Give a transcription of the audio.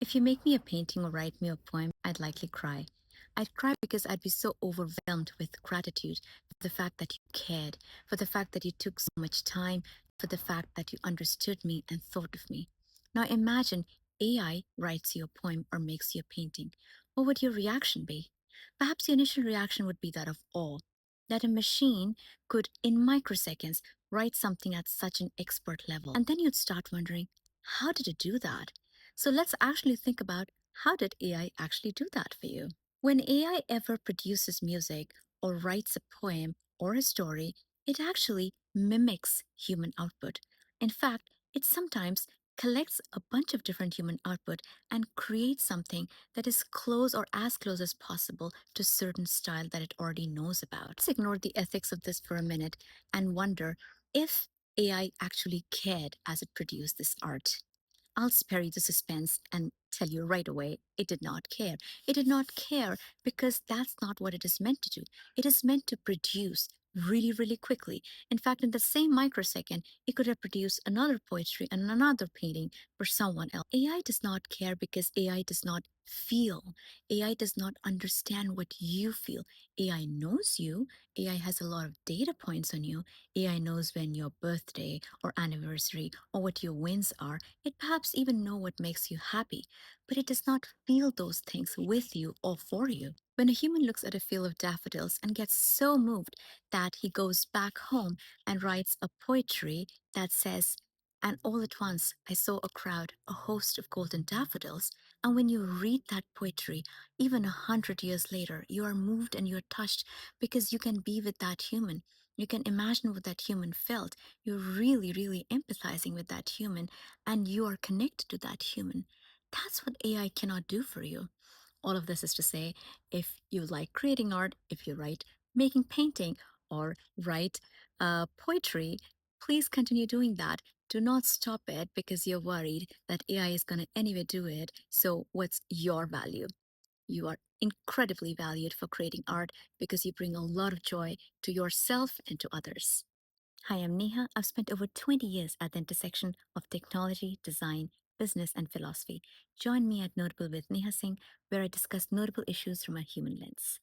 If you make me a painting or write me a poem, I'd likely cry. I'd cry because I'd be so overwhelmed with gratitude for the fact that you cared, for the fact that you took so much time, for the fact that you understood me and thought of me. Now imagine AI writes you a poem or makes you a painting. What would your reaction be? Perhaps the initial reaction would be that of awe, that a machine could, in microseconds, write something at such an expert level. And then you'd start wondering, how did it do that? So let's actually think about, how did AI actually do that for you? When AI ever produces music or writes a poem or a story, it actually mimics human output. In fact, it sometimes collects a bunch of different human output and creates something that is close or as close as possible to certain style that it already knows about. Let's ignore the ethics of this for a minute and wonder if AI actually cared as it produced this art. I'll spare you the suspense and tell you right away, it did not care. It did not care because that's not what it is meant to do. It is meant to produce really, really quickly. In fact, in the same microsecond, it could have produced another poetry and another painting for someone else. AI does not care because AI does not feel. AI does not understand what you feel. AI knows you. AI has a lot of data points on you. AI knows when your birthday or anniversary or what your wins are. It perhaps even know what makes you happy, but it does not feel those things with you or for you. When a human looks at a field of daffodils and gets so moved that he goes back home and writes a poetry that says, and all at once I saw a crowd, a host of golden daffodils. And when you read that poetry, even 100 years later, you are moved and you're touched because you can be with that human. You can imagine what that human felt. You're really, really empathizing with that human and you are connected to that human. That's what AI cannot do for you. All of this is to say, if you like creating art, if you write making painting or write poetry, please continue doing that. Do not stop it because you're worried that AI is going to anyway do it. So, what's your value? You are incredibly valued for creating art because you bring a lot of joy to yourself and to others. Hi, I'm Neha. I've spent over 20 years at the intersection of technology, design, business, and philosophy. Join me at Notable with Neha Singh, where I discuss notable issues from a human lens.